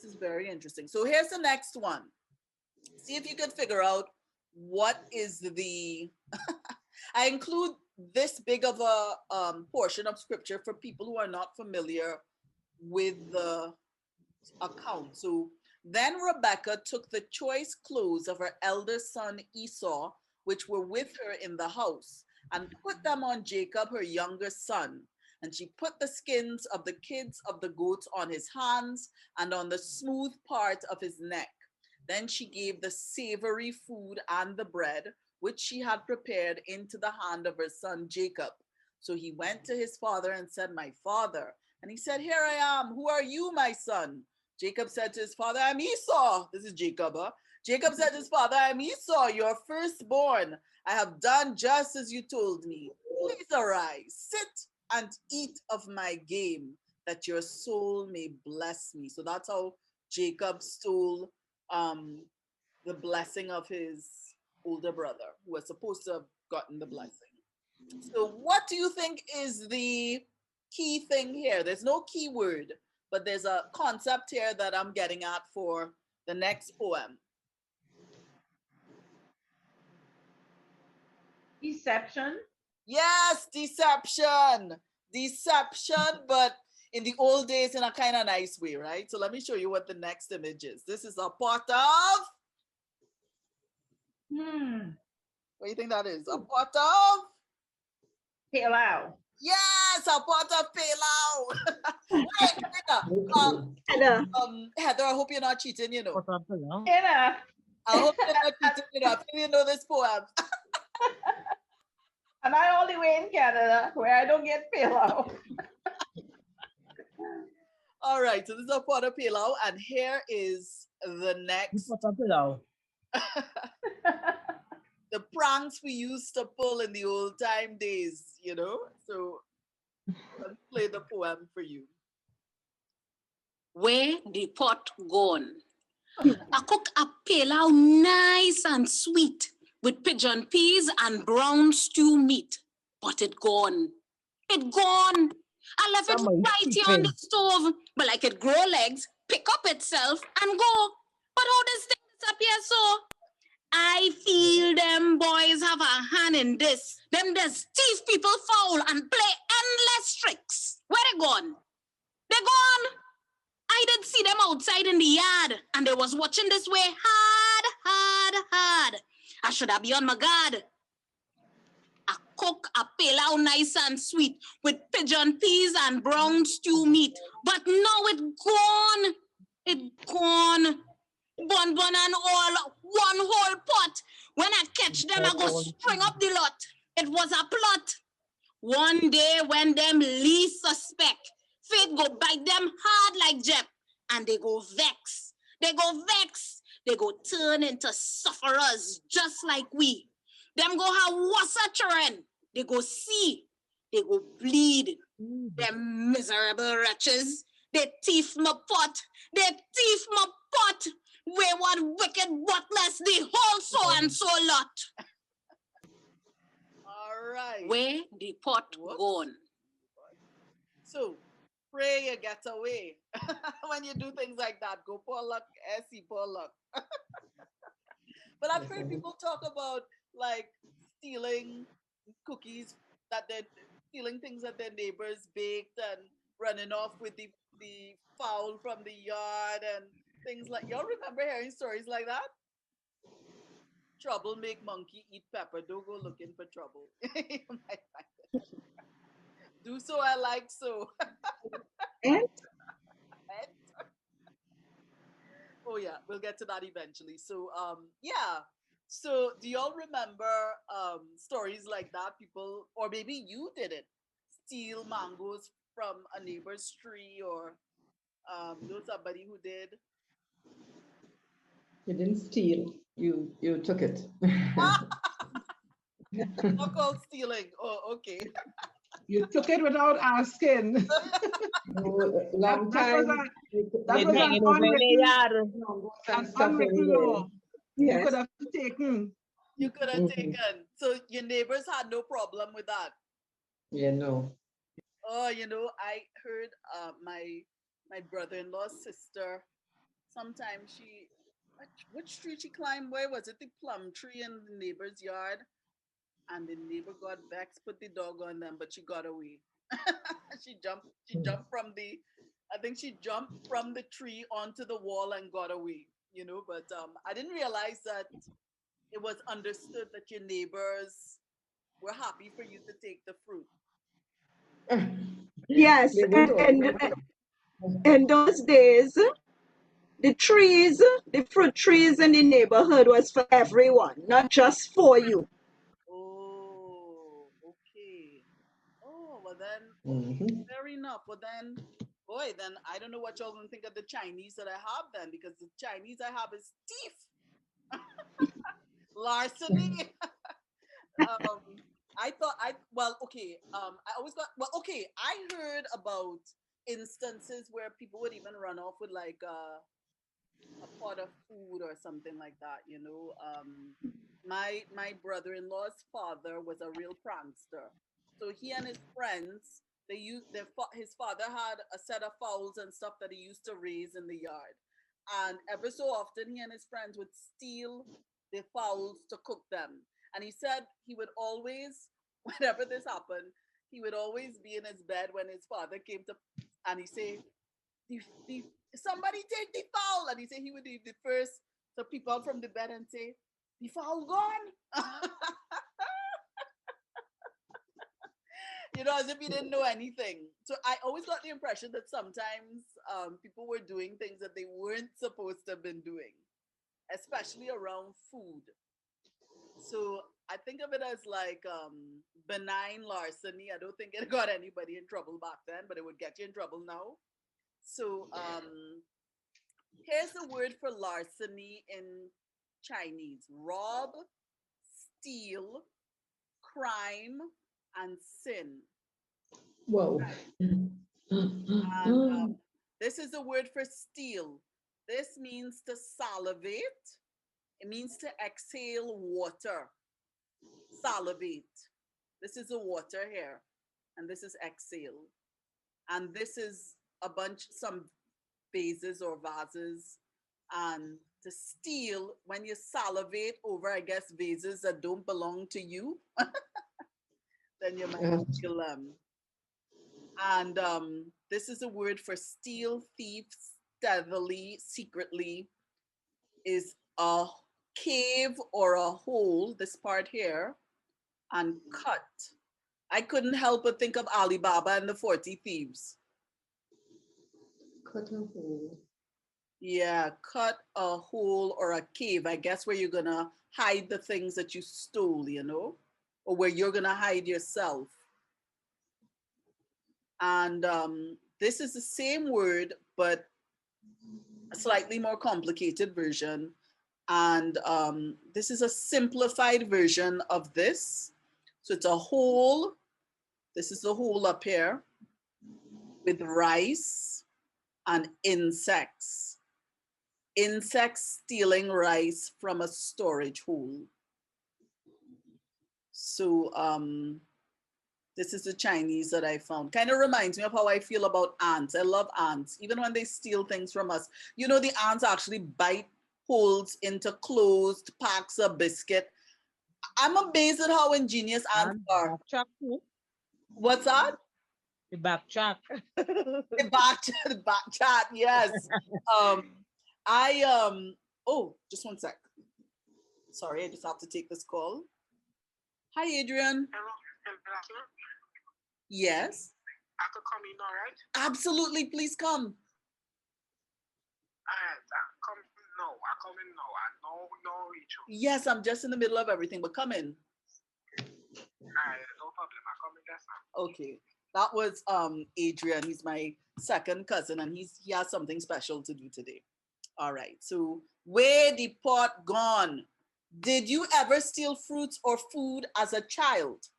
This is very interesting. So here's the next one. See if you can figure out what is the. I include this big of a portion of scripture for people who are not familiar with the account. So then Rebekah took the choice clothes of her elder son Esau, which were with her in the house, and put them on Jacob, her younger son. And she put the skins of the kids of the goats on his hands and on the smooth part of his neck. Then she gave the savory food and the bread, which she had prepared, into the hand of her son Jacob. So he went to his father and said, "My father." And he said, "Here I am. Who are you, my son?" Jacob said to his father, "I'm Esau." This is Jacob. Huh? Jacob said to his father, "I'm Esau, your firstborn. I have done just as you told me. Please arise, sit and eat of my game, that your soul may bless me." So that's how Jacob stole the blessing of his older brother, who was supposed to have gotten the blessing. So what do you think is the key thing here? There's no key word, but there's a concept here that I'm getting at for the next poem. Deception. Yes, deception. Deception, but in the old days in a kind of nice way, right? So let me show you what the next image is. This is a pot of... What do you think that is? A pot of... Pilau. Yes, a pot of pilau. Heather, I hope you're not cheating, you know. Heather. I hope you're not cheating, you know. I feel you know this poem. And I all the way in Canada where I don't get pilau. All right, so this is a pot of pilau, and here is the next. The pranks we used to pull in the old-time days, you know? So let's play the poem for you. Where the pot gone? I cook a pilau nice and sweet with pigeon peas and brown stew meat. But it gone. It gone. I left it right here on the stove, but like it grow legs, pick up itself and go. But how this thing disappear so? I feel them boys have a hand in this. Them just thief people foul and play endless tricks. Where they gone? They gone. I did see them outside in the yard, and they was watching this way hard. I should have been on my guard. I cook a pilau nice and sweet with pigeon peas and brown stew meat. But now it gone. It gone. Bun and all, one whole pot. When I catch them, I go string up the lot. It was a plot. One day when them least suspect, fate go bite them hard like Jep, and they go vex. They go vex. They go turn into sufferers just like we. Them go have wassa children. They go see. They go bleed. Them miserable wretches. They thief my pot. They thief my pot. Wayward, wicked, worthless, the whole so and so lot. All right. Where the pot gone? So, pray you get away. When you do things like that, go poor luck, Essie, poor luck. But I've heard people talk about like stealing cookies that they're stealing things that their neighbors baked and running off with the fowl from the yard and things like. Y'all remember hearing stories like that? Trouble make monkey eat pepper. Don't go looking for trouble. You might find it. Do so I like so. Oh yeah, we'll get to that eventually. So yeah. So do y'all remember stories like that? People, or maybe you did it, steal mangoes from a neighbor's tree, or know somebody who did? You didn't steal. You took it. Not called stealing. Oh, okay. You took it without asking. Long time. That was an unwritten law. Yes. You could have taken. You could have taken. So your neighbors had no problem with that. Yeah, no. Oh, you know, I heard my brother-in-law's sister sometimes which tree she climbed? Where was it? The plum tree in the neighbor's yard, and the neighbor got vexed, put the dog on them, but she got away. She jumped from the, I think she jumped from the tree onto the wall and got away. But I didn't realize that it was understood that your neighbors were happy for you to take the fruit. Yes, They would and in those days, the trees, the fruit trees in the neighborhood was for everyone, not just for you. Oh, okay. Oh, well then, Mhm. fair enough. Well then, boy, then I don't know what y'all gonna think of the Chinese that I have then, because the Chinese I have is thief, larceny. um, I always got, I heard about instances where people would even run off with like a pot of food or something like that. My brother-in-law's father was a real prankster, so he and his friends, his father had a set of fowls and stuff that he used to raise in the yard, and ever so often he and his friends would steal the fowls to cook them. And he said he would always, whenever this happened, he would always be in his bed when his father came to, and he say, the somebody take the fowl. And he said he would be the first to peep out from the bed and say, the fowl gone. As if he didn't know anything. So I always got the impression that sometimes people were doing things that they weren't supposed to have been doing, especially around food. So I think of it as like benign larceny. I don't think it got anybody in trouble back then, but it would get you in trouble now. So here's a word for larceny in Chinese: rob, steal, crime, and sin. Whoa. And this is a word for steal. This means to salivate. It means to exhale water. Salivate. This is the water here, and this is exhale. And this is some vases or vases. And to steal, when you salivate over, I guess, vases that don't belong to you, then you might steal them. And this is a word for steal, thief, stealthily, secretly, is a cave or a hole, this part here, and cut. I couldn't help but think of Alibaba and the 40 Thieves. Cut a hole. Yeah, cut a hole or a cave, I guess, where you're gonna hide the things that you stole, or where you're gonna hide yourself. And this is the same word, but a slightly more complicated version. And this is a simplified version of this. So it's a hole. This is the hole up here with rice and insects. Insects stealing rice from a storage hole. So this is the Chinese that I found. Kind of reminds me of how I feel about ants. I love ants, even when they steal things from us. The ants actually bite holes into closed packs of biscuit. I'm amazed at how ingenious ants And are. backtrack too. What's that? The backtrack. The back chat, yes. Oh, just one sec. Sorry, I just have to take this call. Hi, Adrian. Hello. Yes, I could come in, all right? absolutely. Please come. All right, I come no, I come in now. I no Rachel. Yes, I'm just in the middle of everything, but come in. All right, no problem. I come in that's now. Okay. That was Adrian. He's my second cousin, and he has something special to do today. All right. So where the pot gone? Did you ever steal fruits or food as a child?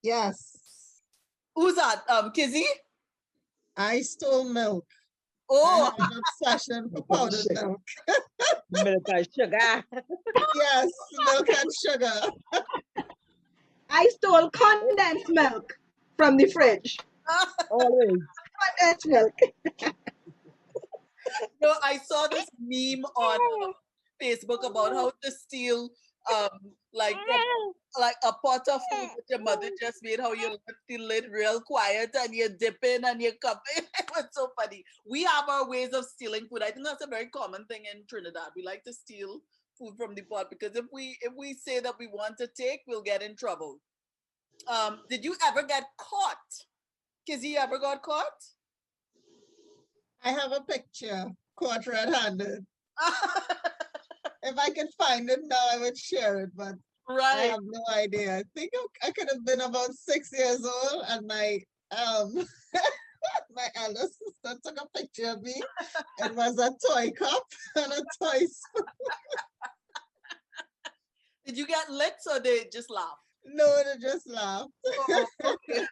Yes, Who's that? Kizzy? I stole milk. I Oh, have an obsession for powdered Shit. milk. Milk and sugar. Yes, milk and sugar. I stole condensed milk from the fridge. Always. Condensed milk. No, I saw this meme on Facebook about how to steal like a pot of food that your mother just made, how you left the lid real quiet and you dip in and you cup it. It was so funny. We have our ways of stealing food. I think that's a very common thing in Trinidad. We like to steal food from the pot because if we say that we want to take, we'll get in trouble. Did you ever get caught? Kizzy, you ever got caught? I have a picture, caught red-handed. If I could find it now, I would share it, but I Right. have no idea. I think I could have been about 6 years old, and my my elder sister took a picture of me. It was a toy cup and a toy spoon. Did you get licks or they just laugh? No, they just laughed. Oh, okay.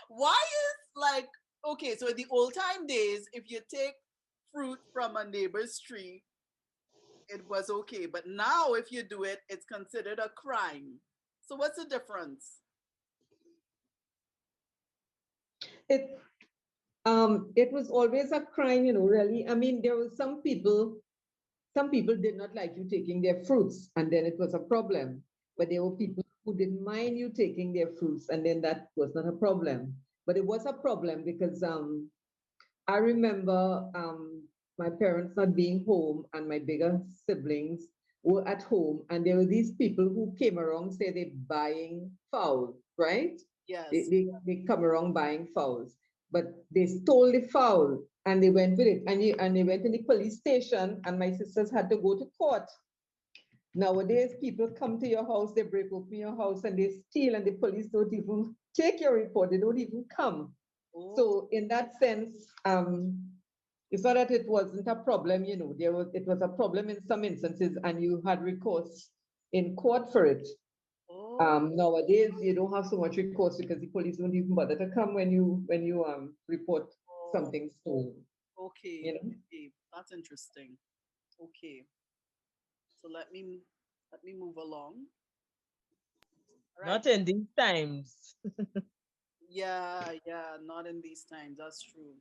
Why is like okay, so in the old time days, if you take fruit from a neighbor's tree, it was okay. But now if you do it, it's considered a crime. So what's the difference? It was always a crime, really. I mean, there were some people did not like you taking their fruits, and then it was a problem. But there were people who didn't mind you taking their fruits, and then that was not a problem. But it was a problem because I remember my parents not being home and my bigger siblings were at home, and there were these people who came around, say they're buying fowl, right? Yes. They come around buying fowls, but they stole the fowl and they went with it, and they went to the police station, and my sisters had to go to court. Nowadays, people come to your house, they break open your house, and they steal, and the police don't even take your report. They don't even come. Oh, So in that sense, it's not that it wasn't a problem, it was a problem in some instances, and you had recourse in court for it. oh, Nowadays, you don't have so much recourse because the police don't even bother to come when you report oh, something stolen. okay. Okay. That's interesting. Okay. So let me move along. All right. Not in these times. Yeah, yeah, not in these times. That's true.